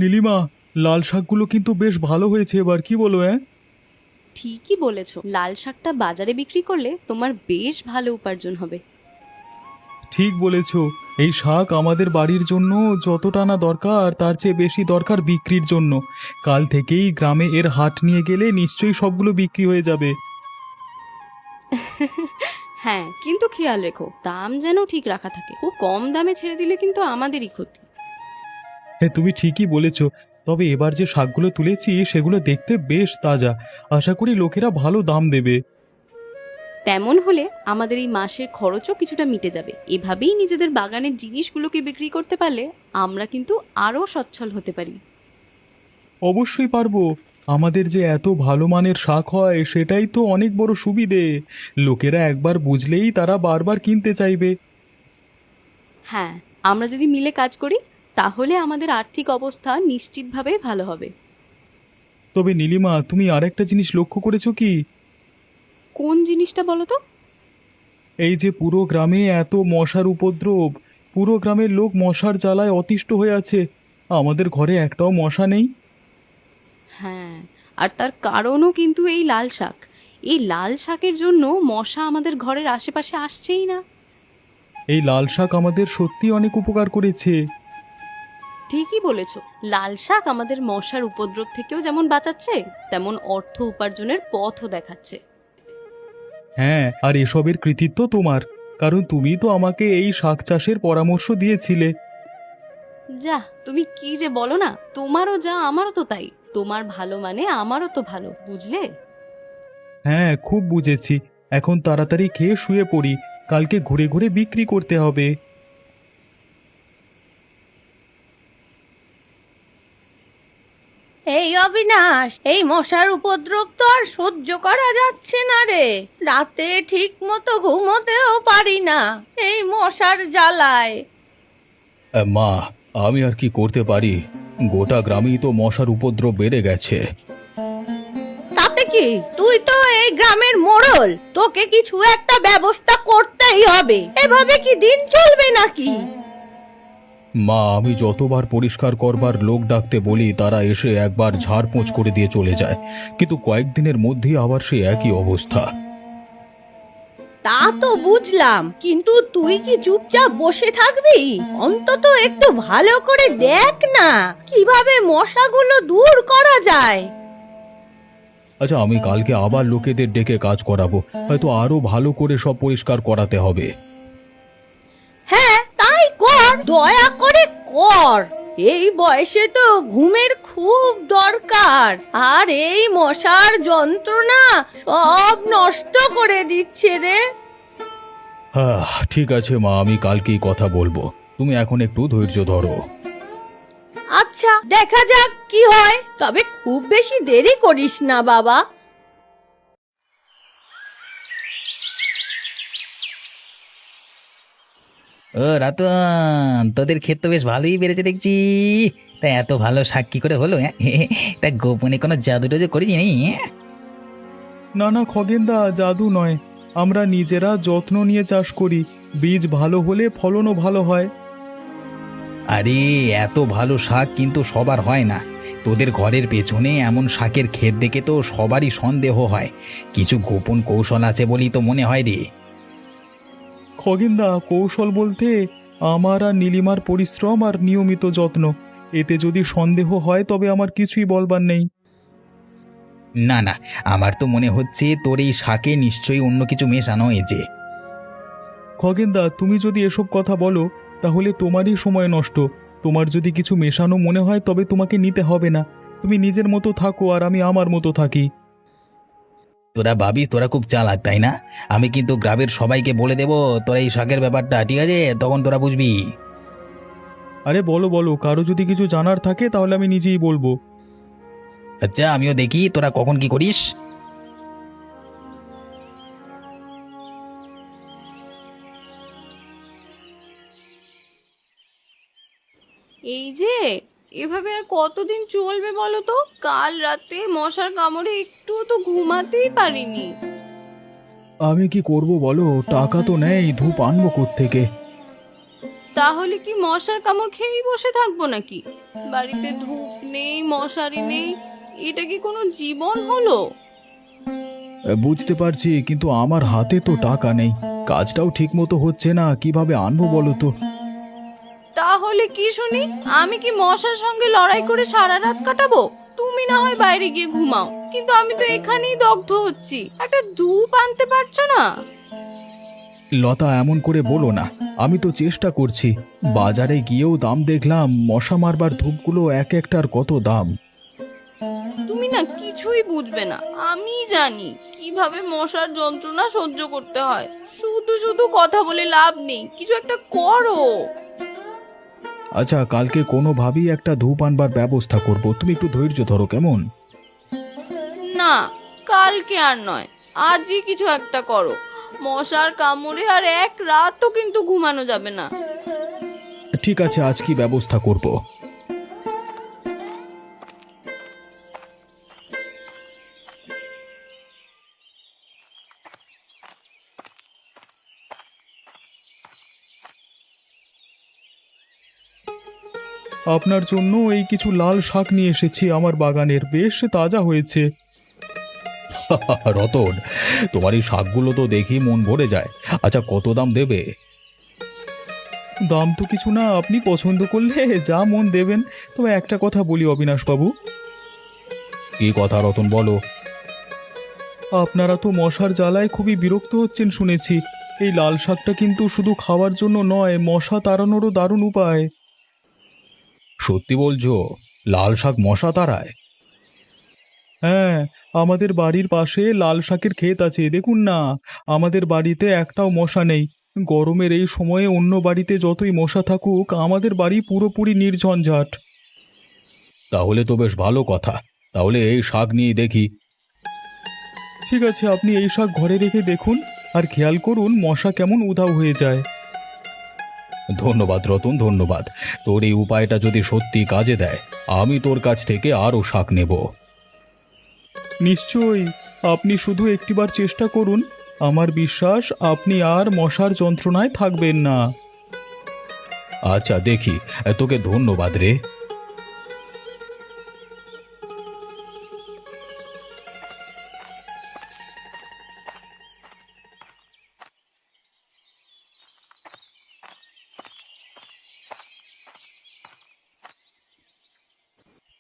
নীলিমা, লাল শাকগুলো কিন্তু বেশ ভালো হয়েছে এবার, কি বলো? ঠিকই বলেছ, লাল শাকটা বাজারে বিক্রি করলে তোমার বেশ ভালো উপার্জন হবে। ঠিক বলেছ। এই শাক আমাদের বাড়ির জন্য যতটা না দরকার তার চেয়ে বেশি দরকার বিক্রির জন্য। কাল থেকেই গ্রামে এর হাট নিয়ে গেলে নিশ্চয়ই সবগুলো বিক্রি হয়ে যাবে। হ্যাঁ, কিন্তু খেয়াল রেখো দাম যেন ঠিক রাখা থাকে। খুব কম দামে ছেড়ে দিলে কিন্তু আমাদেরই ক্ষতি। হ্যাঁ, তুমি ঠিকই বলেছ। তবে এবার যে শাকগুলো তুলেছি সেগুলো দেখতে বেশ তাজা। আশা করি লোকেরা ভালো দাম দেবে। তেমন হলে আমাদের এই মাসের খরচও কিছুটা মিটে যাবে। এভাবেই নিজেদের বাগানের জিনিসগুলোকে বিক্রি করতে পারলে আমরা কিন্তু আরও সচ্ছল হতে পারি। অবশ্যই পারবো। আমাদের যে এত ভালো মানের শাক হয় সেটাই তো অনেক বড় সুবিধে। লোকেরা একবার বুঝলেই তারা বারবার কিনতে চাইবে। হ্যাঁ, আমরা যদি মিলে কাজ করি তাহলে আমাদের আর্থিক অবস্থা নিশ্চিতভাবে ভালো হবে। তবে নীলিমা, তুমি আরেকটা জিনিস লক্ষ্য করেছো কি? কোন জিনিসটা বলো তো? এই যে পুরো গ্রামে এত মশার উপদ্রব, পুরো গ্রামের লোক মশার জ্বালায় অতিষ্ঠ হয়ে আছে। আমাদের ঘরে একটাও মশা নেই। হ্যাঁ, আর তার কারণও কিন্তু এই লাল শাক। এই লাল শাকের জন্য মশা আমাদের ঘরের আশেপাশে আসছেই না। এই লাল শাক আমাদের সত্যি অনেক উপকার করেছে। ঠিকই বলেছ, লাল শাক আমাদের মশার উপদ্রব থেকেও যেমন বাঁচাচ্ছে, তেমন অর্থ উপার্জনের পথও দেখাচ্ছে। হ্যাঁ, আর এসবের কৃতিত্ব তোমার, কারণ তুমি তো আমাকে এই শাক চাষের পরামর্শ দিয়েছিলে। যা, তুমি কি যে বলো না, তোমারও যা আমারও তো তাই। তোমার ভালো মানে আমারও তো ভালো, বুঝলে? হ্যাঁ, খুব বুঝেছি। এখন তাড়াতাড়ি খেয়ে শুয়ে পড়ি, কালকে ঘুরে ঘুরে বিক্রি করতে হবে। এই অবিনাশ, এই মশার উপদ্রব তো আর সহ্য করা যাচ্ছে না রে। রাতে ঠিক মতো ঘুমোতেও পারি না এই মশার জ্বালায়। মা, আমি আর কি করতে পারি? গোটা গ্রামেই তো মশার উপদ্রব বেড়ে গেছে। তাতে কি, তুই তো এই গ্রামের মোড়ল, তোকে কিছু একটা ব্যবস্থা করতেই হবে। এভাবে কি দিন চলবে নাকি? মা, আমি যতবার পরিষ্কার করবার লোক ডাকতে বলি তারা এসে একবার ঝাড়পোঁছ করে দিয়ে চলে যায়, কিন্তু কয়েকদিনের মধ্যেই আবার সে একই অবস্থা। তা তো বুঝলাম, কিন্তু তুই কি চুপচাপ বসে থাকবি? অন্তত একটু ভালো করে দেখ না কিভাবে মশাগুলো দূর করা যায়। আচ্ছা, আমি কালকে আবার লোকেদের ডেকে কাজ করাবো, হয়তো আরো ভালো করে সব পরিষ্কার করাতে হবে। হ্যাঁ, তাই কর, দয়া করে কর। এই বয়সে তো ঘুমের খুব দরকার, আর এই মশার যন্ত্রণা সব নষ্ট করে দিচ্ছে রে। হ্যাঁ, ঠিক আছে মা, আমি কালকেই কথা বলবো। তুমি এখন একটু ধৈর্য ধরো। আচ্ছা, দেখা যাক কি হয়, তবে খুব বেশি দেরি করিস না বাবা। ও রতন, তোদের ক্ষেত তো বেশ ভালোই বেড়েছে দেখছি। তা এত ভালো শাক কি করে হলো? তা গোপনে কোনো জাদু টাদু করিস নি? না না খগেনদা, জাদু নয়। আমরা নিজেরা যত্ন নিয়ে চাষ করি। বীজ ভালো হলে ফলনও ভালো হয়। আরে, এত ভালো শাক কিন্তু সবার হয় না। তোদের ঘরের পেছনে এমন শাকের ক্ষেত দেখে তো সবারই সন্দেহ হয়। কিছু গোপন কৌশল আছে বলি তো মনে হয় রে। খগেনদা, কৌশল বলতে আমার আর নীলিমার পরিশ্রম আর নিয়মিত যত্ন। এতে যদি সন্দেহ হয় তবে আমার কিছুই বলবার নেই। না না, আমার তো মনে হচ্ছে তোর এই শাকে নিশ্চয়ই অন্য কিছু মেশানো হয়েছে। খগেনদা, তুমি যদি এসব কথা বলো তাহলে তোমারই সময় নষ্ট। তোমার যদি কিছু মেশানো মনে হয় তবে তোমাকে নিতে হবে না। তুমি নিজের মতো থাকো আর আমি আমার মতো থাকি। তোরা ভাবিস তোরা খুব চালাক, তাই না? আমি কিন্তু গ্রামের সবাইকে বলে দেবো তোরা এই শাকের ব্যাপারটা, ঠিক আছে? তখন তোরা বুঝবি। আরে বলো বলো, কারো যদি কিছু জানার থাকে তাহলে আমি নিজেই বলবো। আচ্ছা, আমিও দেখি তোরা কখন কি করিস। এই যে, এভাবে আর কতদিন চলবে বলো তো? কাল রাতে মশার কামড়ে একটু তো ঘুমাতেই পারিনি। আমি কি করব বলো, টাকা তো নেই, ধূপ আনবো কোত্থেকে? তাহলে কি মশার কামড় খেয়েই বসে থাকবো নাকি? বাড়িতে ধূপ নেই, মশারি নেই, এটা কি কোনো জীবন হলো? বুঝতে পারছি, কিন্তু আমার হাতে তো টাকা নেই, কাজটাও ঠিক মতো হচ্ছে না, কিভাবে আনবো বলো তো? তাহলে কি শুনি, আমি কি মশার সঙ্গে লড়াই করে সারা রাত কাটাবো? তুমি না হয় বাইরে গিয়ে ঘুমাও, কিন্তু আমি তো এখানেই দগ্ধ হচ্ছি। একটা ধূপ আনতে পারছো না? লতা, এমন করে বলো না, আমি তো চেষ্টা করছি। বাজারে গিয়েও দাম দেখলাম, মশা মারবার ধূপগুলো এক একটার কত দাম। তুমি না কিছুই বুঝবে না, আমি জানি কিভাবে মশার যন্ত্রণা সহ্য করতে হয়। শুধু শুধু কথা বলে লাভ নেই, কিছু একটা করো। আচ্ছা, কালকে কোনোভাবেই একটা ধূপ আনবার ব্যবস্থা করব, তুমি একটু ধৈর্য ধরো, কেমন? না, কালকে আর নয়, আজই কিছু একটা করো। মশার কামড়ে আর এক রাতও কিন্তু ঘুমানো যাবে না। ঠিক আছে, আজ কি ব্যবস্থা করব? আপনার জন্য এই কিছু লাল শাক নিয়ে এসেছি, আমার বাগানের, বেশ তাজা হয়েছে। রতন, তোমার এই শাকগুলো তো দেখি মন ভরে যায়। আচ্ছা, কত দাম দেবে? দাম তো কিছু না, আপনি পছন্দ করলে যা মন দেবেন। তবে একটা কথা বলি অবিনাশবাবু। কি কথা রতন, বলো। আপনারা তো মশার জ্বালায় খুবই বিরক্ত হচ্ছেন শুনেছি। এই লাল শাকটা কিন্তু শুধু খাওয়ার জন্য নয়, মশা তাড়ানোরও দারুণ উপায়। সত্যি বলছো? লাল শাক মশা তাড়ায়? হ্যাঁ, আমাদের বাড়ির পাশে লাল শাকের ক্ষেত আছে, দেখুন না। আমাদের বাড়িতে একটাও মশা নেই। গরমের এই সময়ে অন্য বাড়িতে যতই মশা থাকুক, আমাদের বাড়ি পুরোপুরি নির্ঝঞ্ঝাট। তাহলে তো বেশ ভালো কথা। তাহলে এই শাক নিয়ে দেখি। ঠিক আছে, আপনি এই শাক ঘরে রেখে দেখুন, আর খেয়াল করুন মশা কেমন উধাও হয়ে যায়। ধন্যবাদ রতন, ধন্যবাদ। তোর এই উপায়টা যদি সত্যি কাজে দেয়, আমি তোর কাছ থেকে আরও শাক নেব। নিশ্চয়ই, আপনি শুধু একটিবার চেষ্টা করুন। আমার বিশ্বাস আপনি আর মশার যন্ত্রণায় থাকবেন না। আচ্ছা, দেখি। তোকে ধন্যবাদ রে।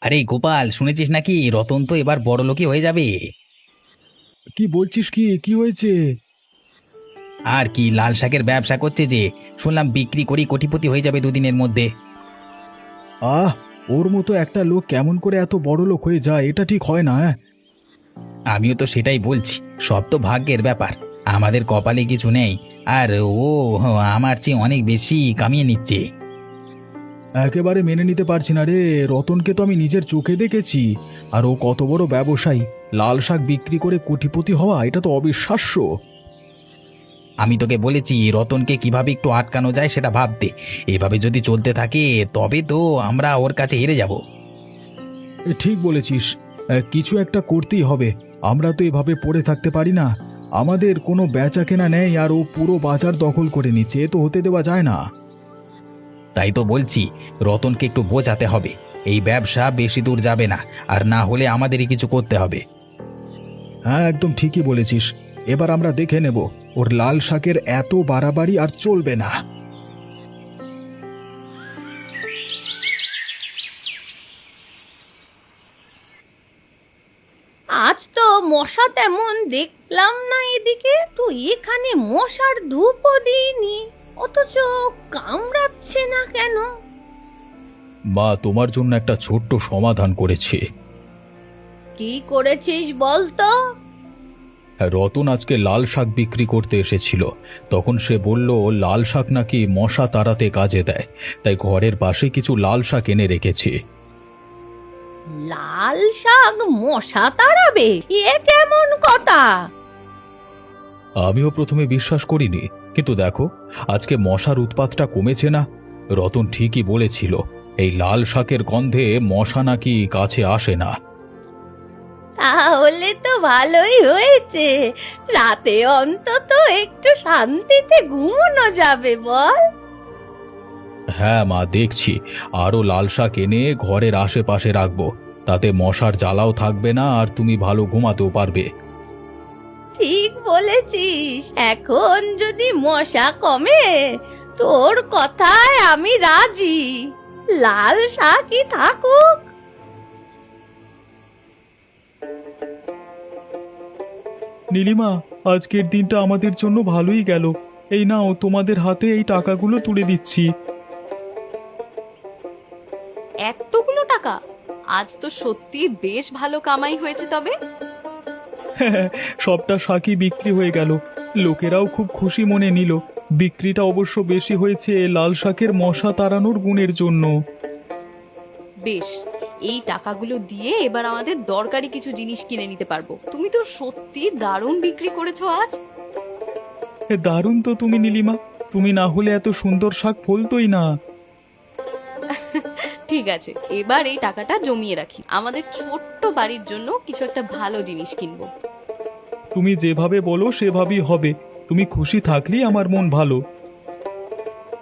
আরে গোপাল, শুনেছিস নাকি রতন তো এবার বড়লোকই হয়ে যাবে? কি বলছিস? কি কি হয়েছে? আর কি, লাল শাকের ব্যবসা করছে যে, শুনলাম বিক্রি করি কোটিপতি হয়ে যাবে দুদিনের মধ্যে। আহ, ওর মতো একটা লোক কেমন করে এত বড় লোক হয়ে যায়? এটা ঠিক হয় না। আমিও তো সেটাই বলছি, সব তো ভাগ্যের ব্যাপার। আমাদের কপালে কিছু নেই, আর ও আমার চেয়ে অনেক বেশি কামিয়ে নিচ্ছে। একেবারে মেনে নিতে পারছি না রে। রতনকে তো আমি নিজের চোখে দেখেছি, আর ও কত বড় ব্যবসায়ী। লাল শাক বিক্রি করে কোটিপতি হওয়া, এটা তো অবিশ্বাস্য। আমি তোকে বলেছি রতনকে কিভাবে একটু আটকানো যায় সেটা ভাবতে। এভাবে যদি চলতে থাকে তবে তো আমরা ওর কাছে হেরে যাব। ঠিক বলেছিস, কিছু একটা করতেই হবে। আমরা তো এভাবে পড়ে থাকতে পারি না। আমাদের কোনো বেচা কেনা নেই, আর ও পুরো বাজার দখল করে নিচ্ছে। এ তো হতে দেওয়া যায় না। তাই তো বলছি, রতনকে একটু বোঝাতে হবে এই ব্যবসা বেশি দূর যাবে না, আর না হলে আমাদেরই কিছু করতে হবে। হ্যাঁ, একদম ঠিকই বলেছিস। এবার আমরা দেখে নেব, ওর লাল শাকের এত বাড়াবাড়ি আর চলবে না। আজ তো মশা তেমন দেখলাম না এদিকে, তো এখানে মশার ধূপও দিইনি, অথচ কামড়াচ্ছে না কেন? মা, তোমার জন্য একটা ছোট্ট সমাধান করেছি। কি করেছিস বল তো? রতন আজকে লাল শাক বিক্রি করতে এসেছিল, তখন সে বলল লাল শাক নাকি মশা তাড়াতে কাজে দেয়, তাই ঘরের পাশে কিছু লাল শাক এনে রেখেছি। লাল শাক মশা তাড়াবে? এ কেমন কথা? আমিও প্রথমে বিশ্বাস করিনি, কিন্তু দেখো, আজকে মশার উৎপাতটা কমেছে না। রতন ঠিকই বলেছিল, এই লাল শাকের গন্ধে মশা নাকি কাছে আসে না। তাহলে তো ভালোই হয়েছে, রাতে অন্তত একটু শান্তিতে ঘুমানো যাবে বল। হ্যাঁ মা, দেখছি আরও লাল শাক এনে ঘরের আশেপাশে রাখবো। তাতে মশার জ্বালাও থাকবে না, আর তুমি ভালো ঘুমাতেও পারবে। ঠিক বলেছিস, এখন যদি মশা কমে তোর কথায় আমি রাজি। লাল শাকই থাকুক। নীলিমা, আজকের দিনটা আমাদের জন্য ভালোই গেল। এই নাও, তোমাদের হাতে এই টাকাগুলো তুলে দিচ্ছি। এতগুলো টাকা! আজ তো সত্যি বেশ ভালো কামাই হয়েছে তবে। সবটা শাকই বিক্রি হয়ে গেল। লোকেরাও খুব খুশি মনে নিল। বিক্রিটা অবশ্য বেশি হয়েছে লাল শাকের মশা তাড়ানোর গুণের জন্য। বেশ, এই টাকাগুলো দিয়ে এবার আমাদের দরকারি কিছু জিনিস কিনে নিতে পারবো। তুমি তো সত্যি দারুণ বিক্রি করেছো আজ। দারুণ তো তুমি নীলিমা, তুমি না হলে এত সুন্দর শাক ফলতোই না। ঠিক আছে, এবার এই টাকাটা জমিয়ে রাখি। আমাদের ছোট্ট বাড়ির জন্য কিছু একটা ভালো জিনিস কিনবো। তুমি যেভাবে বলো সেভাবেই হবে। তুমি খুশি থাকলেই আমার মন ভালো।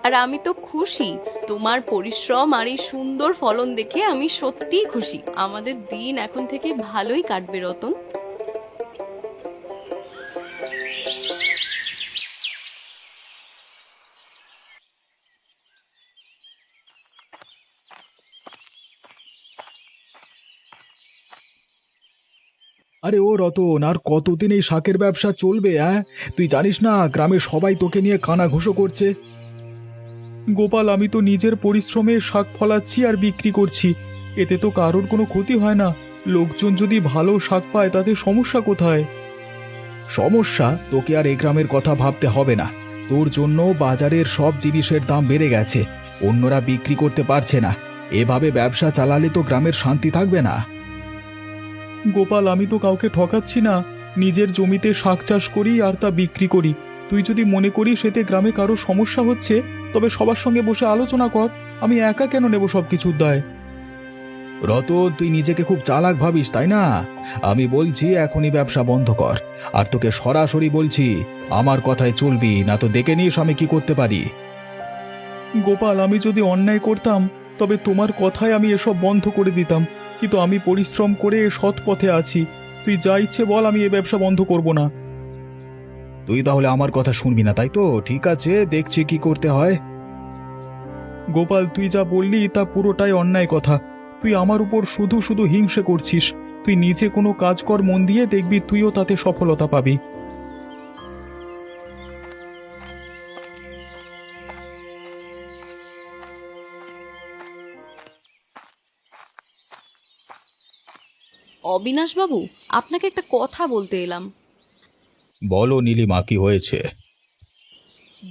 আর আমি তো খুশি। তোমার পরিশ্রম আর এই সুন্দর ফলন দেখে আমি সত্যিই খুশি। আমাদের দিন এখন থেকে ভালোই কাটবে রতন। আরে ও রতন, আর কতদিন এই শাকের ব্যবসা চলবে? তুই জানিস না গ্রামের সবাই তোকে নিয়ে কানাঘুষো করছে। গোপাল, আমি তো নিজের পরিশ্রমে শাক ফলাচ্ছি আর বিক্রি করছি। এতে তো কারোর কোনো ক্ষতি হয় না। লোকজন যদি ভালো শাক পায় তাতে সমস্যা কোথায়? সমস্যা? তোকে আর এই গ্রামের কথা ভাবতে হবে না। তোর জন্য বাজারের সব জিনিসের দাম বেড়ে গেছে। অন্যরা বিক্রি করতে পারছে না। এভাবে ব্যবসা চালালে তো গ্রামের শান্তি থাকবে না। গোপাল, আমি তো কাউকে ঠকাচ্ছি না। নিজের জমিতে শাক চাষ করি আর তা বিক্রি করি। তুই যদি মনে করিস এতে গ্রামে কারো সমস্যা হচ্ছে, তবে সবার সঙ্গে বসে আলোচনা কর। আমি একা কেন নেব সব কিছুর দায়? রতন, তুই নিজেকে খুব চালাক ভাবিস, তাই না? আমি বলছি এখনই ব্যবসা বন্ধ কর। আর তোকে সরাসরি বলছি, আমার কথায় চলবি, না তো দেখে নিস আমি কি করতে পারি। গোপাল, আমি যদি অন্যায় করতাম তবে তোমার কথায় আমি এসব বন্ধ করে দিতাম। কিন্তু আমি পরিশ্রম করে সৎ পথে আছি। তুই যা ইচ্ছে বল, আমি এ ব্যবসা বন্ধ করব না। তুই তাহলে আমার কথা শুনবি না, তাই তো? ঠিক আছে, দেখছি কি করতে হয়। গোপাল, তুই যা বললি তা পুরোটাই অন্যায় কথা। তুই আমার উপর শুধু শুধু হিংসে করছিস। তুই নিজে কোনো কাজ কর মন দিয়ে, দেখবি তুইও তাতে সফলতা পাবি। অবিনাশ বাবু, আপনাকে একটা কথা বলতে এলাম। বলো নীলিমা, কি হয়েছে?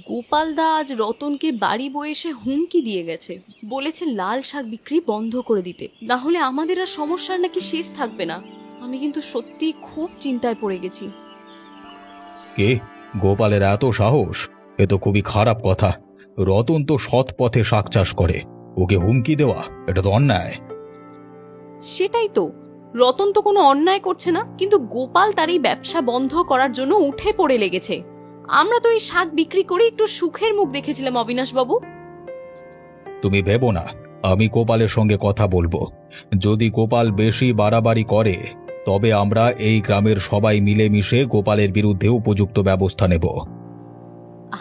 গোপালদা আজ রতনকে বাড়ি বয়ে এসে হুমকি দিয়ে গেছে। বলেছে লাল শাক বিক্রি বন্ধ করে দিতে, না হলে আমাদের আর সমস্যার নাকি শেষ থাকবে না। আমি কিন্তু সত্যি খুব চিন্তায় পড়ে গেছি। কে? গোপালের এত সাহস? এ তো খুবই খারাপ কথা। রতন তো সৎ পথে শাক চাষ করে, ওকে হুমকি দেওয়া এটা তো অন্যায়। সেটাই তো, রতন তো কোনো অন্যায় করছে না, কিন্তু গোপাল তার এই ব্যবসা বন্ধ করার জন্য উঠে পড়ে লেগেছে। আমরা তো এই শাক বিক্রি করে একটু সুখের মুখ দেখেছিলাম অবিনাশ বাবু। তুমি ভেবো না, আমি গোপালের সঙ্গে কথা বলবো। যদি গোপাল বেশি বাড়াবাড়ি করে তবে আমরা এই গ্রামের সবাই মিলেমিশে গোপালের বিরুদ্ধে উপযুক্ত ব্যবস্থা নেব।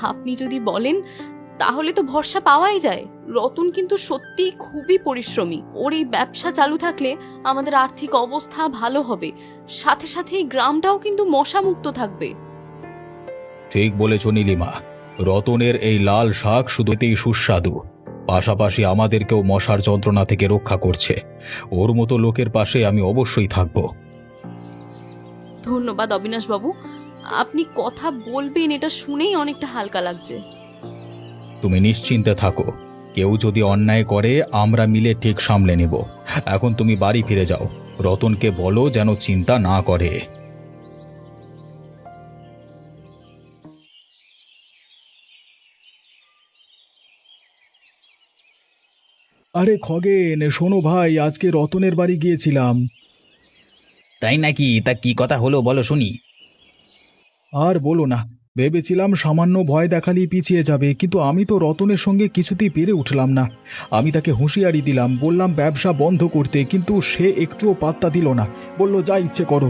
আপনি যদি বলেন তাহলে তো ভরসা পাওয়াই যায়। রতন কিন্তু সত্যি খুবই পরিশ্রমী। ওর এই ব্যবসা চালু থাকলে আমাদের আর্থিক অবস্থা ভালো হবে, সাথে সাথে এই গ্রামটাও কিন্তু মশামুক্ত থাকবে। ঠিক বলেছ নীলিমা, রতনের এই লাল শাক শুধুতেই সুস্বাদু, পাশাপাশি আমাদেরকেও মশার যন্ত্রণা থেকে রক্ষা করছে। ওর মতো লোকের পাশে আমি অবশ্যই থাকব। ধন্যবাদ অবিনাশ বাবু, আপনি কথা বলবেন এটা শুনেই অনেকটা হালকা লাগছে। তুমি নিশ্চিন্তে থাকো, কেউ যদি অন্যায় করে আমরা মিলে ঠিক সামলে নেব। এখন তুমি বাড়ি ফিরে যাও, রতনকে বলো যেন চিন্তা না করে। আরে খগেন, শোনো ভাই, আজকে রতনের বাড়ি গিয়েছিলাম। তাই নাকি? তা কি কথা হলো বলো শুনি। আর বলো না, ভেবেছিলাম সামান্য ভয় দেখালেই পিছিয়ে যাবে, কিন্তু আমি তো রতনের সঙ্গে কিছুতেই পেরে উঠলাম না। আমি তাকে হুঁশিয়ারি দিলাম, বললাম ব্যবসা বন্ধ করতে, কিন্তু সে একটুও পাত্তা দিল না, বলল যা ইচ্ছে করো।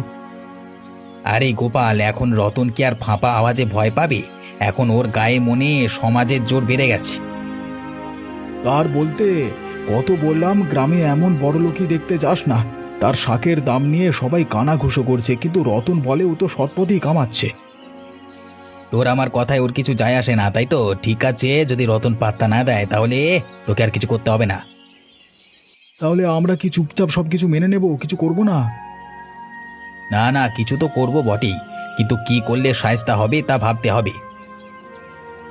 আরে গোপাল, এখন রতন কি আর ফাঁপা আওয়াজে ভয় পাবে? এখন ওর গায়ে মনে সমাজের জোর বেড়ে গেছে। তার বলতে কত বললাম গ্রামে এমন বড়লোকই দেখতে যাস না, তার শাকের দাম নিয়ে সবাই কানাঘুষো করছে, কিন্তু রতন বলে ও তো সৎপথেই কামাচ্ছে। তোর আমার কথায় ওর কিছু যায় আসে না, তাই তো? ঠিক আছে, যদি রতন পাত্তা না দেয় তাহলে তোকে আর কিছু করতে হবে না। তাহলে আমরা কি চুপচাপ সবকিছু মেনে নেব, কিছু করব না? না না, কিছু তো করবো বটেই, কিন্তু কি করলে শায়েস্তা হবে তা ভাবতে হবে।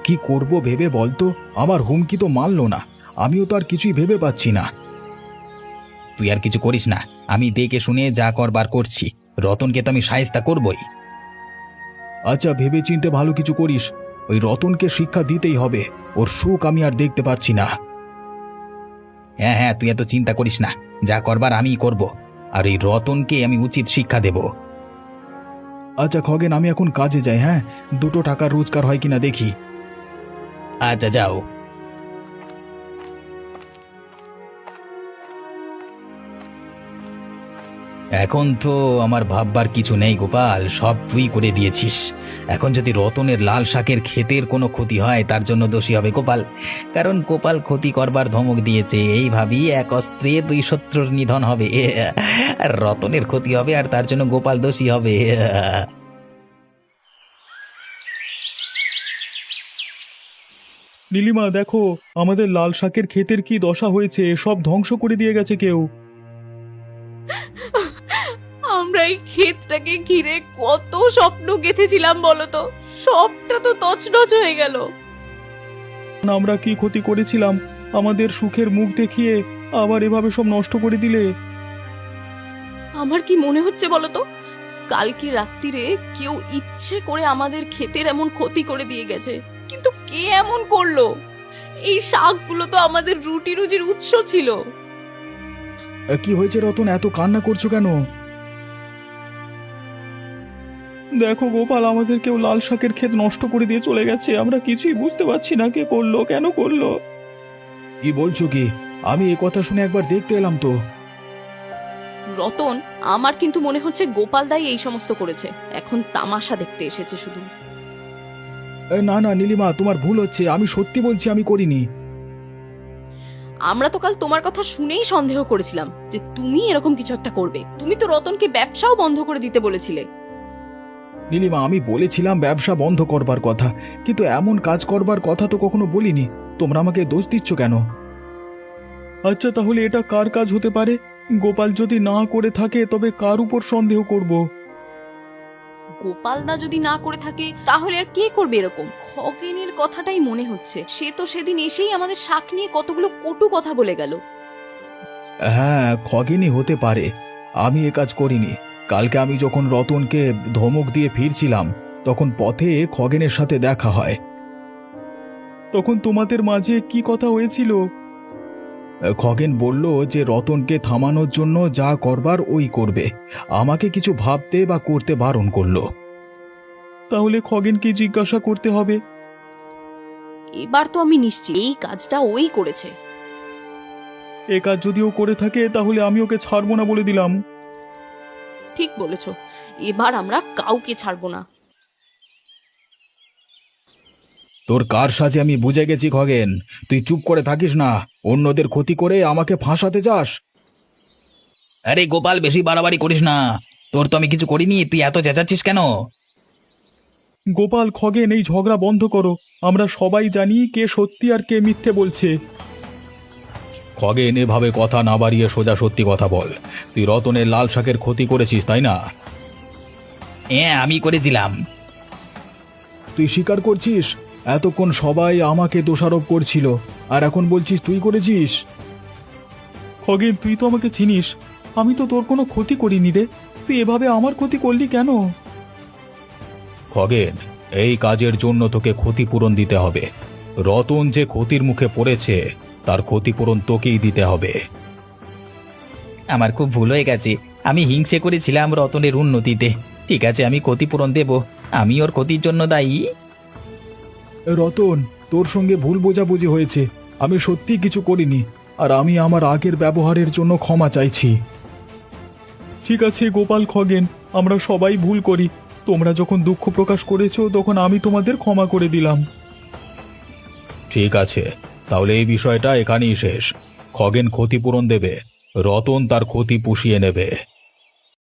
কি করব ভেবে বলতো, আমার হুমকি তো মানলো না, আমিও তো আর কিছুই ভেবে পাচ্ছি না। তুই আর কিছু করিস না, আমি দেখে শুনে যা করবার করছি। রতনকে তো আমি শায়েস্তা করবই। আচ্ছা, ভেবে চিনতে ভালো কিছু করিস, ওই রতনকে শিক্ষা দিতেই হবে, ওর সুখ আমি আর দেখতে পারছি না। হ্যাঁ হ্যাঁ, তুই এত চিন্তা করিস না, যা করবার আমিই করব, আর এই রতনকে আমি উচিত শিক্ষা দেব। আচ্ছা খগেন, আমি এখন কাজে যাই, হ্যাঁ, 2 টাকা রোজগার হয় কিনা দেখি। আচ্ছা যাও। এখন তো আমার ভাববার কিছু নেই গোপাল, সব তুই করে দিয়েছিস। এখন যদি রতনের লাল শাকের ক্ষেতের কোনো ক্ষতি হয় তার জন্য দোষী হবে গোপাল, কারণ গোপাল ক্ষতি করবার ধমক দিয়েছে। এইভাবেই এক অস্ত্রে 2 শত্রুর নিধন হবে। আর রতনের ক্ষতি হবে আর তার জন্য গোপাল দোষী হবে। নীলিমা দেখো, আমাদের লাল শাকের ক্ষেতের কি দশা হয়েছে, সব ধ্বংস করে দিয়ে গেছে কেউ। আমরা এই ক্ষেতটাকে ঘিরে কত স্বপ্ন গেঁথেছিলাম বলো তো, সবটা তো তছনছ হয়ে গেল। আমরা কি ক্ষতি করেছিলাম, আমাদের সুখের মুখ দেখিয়ে আবার এভাবে সব নষ্ট করে দিলে। আমার কি মনে হচ্ছে বলো তো, কালকে রাত্রিরে কেউ ইচ্ছে করে আমাদের ক্ষেতের এমন ক্ষতি করে দিয়ে গেছে। কিন্তু কে এমন করলো? এই শাকগুলো তো আমাদের রুটি রুজির উৎস ছিল। কি হয়েছে রতন, এত কান্না করছো কেন? দেখো গোপাল, আমাদের কেউ লাল শাকের ক্ষেত নষ্ট করে দিয়ে চলে গেছে, আমরা কিছুই বুঝতে পারছি না কে করলো, কেন করলো। কি বলছো কি? আমি এ কথা শুনে একবার দেখতে এলাম তো। রতন, আমার কিন্তু মনে হচ্ছে গোপাল দাই এই সমস্ত করেছে, এখন তামাশা দেখতে এসেছে শুধু। না না নীলিমা, তোমার ভুল হচ্ছে, আমি সত্যি বলছি আমি করিনি। আমরা তো কাল তোমার কথা শুনেই সন্দেহ করেছিলাম যে তুমি এরকম কিছু একটা করবে। তুমি তো রতনকে ব্যবসাও বন্ধ করে দিতে বলেছিলে। নীলিমা, আমি বলেছিলাম ব্যবসা বন্ধ করবার কথা, কিন্তু এমন কাজ করবার কথা তো কখনো বলিনি। তোমরা আমাকে দোষ দিচ্ছ কেন? আচ্ছা, তাহলে এটা কার কাজ হতে পারে? গোপাল যদি না করে থাকে তবে কার উপর সন্দেহ করব? গোপাল দা যদি না করে থাকে তাহলে আর কে করবে এরকম? খগেনের কথাটাই মনে হচ্ছে, সে তো সেদিন এসেই আমাদের শাক নিয়ে কতগুলো কটু কথা বলে গেল। হ্যাঁ, খগেনই হতে পারে, আমি এ কাজ করিনি। কালকে আমি যখন রতনকে ধমক দিয়ে ফিরছিলাম তখন পথে খগেনের সাথে দেখা হয়। তখন তোমাদের মাঝে কি কথা হয়েছিল? খগেন বলল যে রতনকে থামানোর জন্য যা করবার ওই করবে, আমাকে কিছু ভাবতে বা করতে বারণ করলো। তাহলে খগেনকে জিজ্ঞাসা করতে হবে। এবার তো আমি নিশ্চিত এই কাজটা ওই করেছে। এ কাজ যদি ও করে থাকে তাহলে আমি ওকে ছাড়বো না বলে দিলাম। ঠিক বলেছ, এবার আমরা কাউকে ছাড়বো না। তোর কার সাজে আমি বুঝে গেছি খগেন, তুই চুপ করে থাকিস না, অন্যদের ক্ষতি করে আমাকে ফাঁসাতে চাস। আরে গোপাল, বেশি বাড়াবাড়ি করিস না, তোর তো আমি কিছু করিনি, তুই এত চেঁচাচ্ছিস কেন? গোপাল, খগেন, এই ঝগড়া বন্ধ করো, আমরা সবাই জানি কে সত্যি আর কে মিথ্যে বলছে। খগেন, এভাবে কথা না বাড়িয়ে সোজা সত্যি কথা বল, তুই রতনের লাল শাকের ক্ষতি করেছিস তাই না? হ্যাঁ, আমি করেছিলাম। তুই স্বীকার করছিস? এতক্ষণ সবাই আমাকে দোষারোপ করছিল, আর এখন বলছিস তুই করেছিস? খগেন, তুই তো আমাকে চিনিস, আমি তো তোর কোনো ক্ষতি করিনি রে, তুই এভাবে আমার ক্ষতি করলি কেন? খগেন, এই কাজের জন্য তোকে ক্ষতিপূরণ দিতে হবে। রতন যে ক্ষতির মুখে পড়েছে তার ক্ষতিপূরণ তোকেই দিতে হবে। আমার খুব ভুল হয়ে গেছে, আমি হিংসে করেছিলাম রতনের উন্নতিতে। ঠিক আছে, আমি ক্ষতিপূরণ দেব, আমি ওর ক্ষতির জন্য দায়ী। রতন, তোর সঙ্গে ভুল বোঝাবুঝি হয়েছে। আমি সত্যি কিছু করিনি, আর আমি আমার আগের ব্যবহারের জন্য ক্ষমা চাইছি। ঠিক আছে গোপাল, খগেন, আমরা সবাই ভুল করি। তোমরা যখন দুঃখ প্রকাশ করেছো তখন আমি তোমাদের ক্ষমা করে দিলাম। ঠিক আছে, তাহলে এই বিষয়টা এখানেই শেষ। খগেন ক্ষতিপূরণ দেবে, রতন তার ক্ষতি পুষিয়ে নেবে।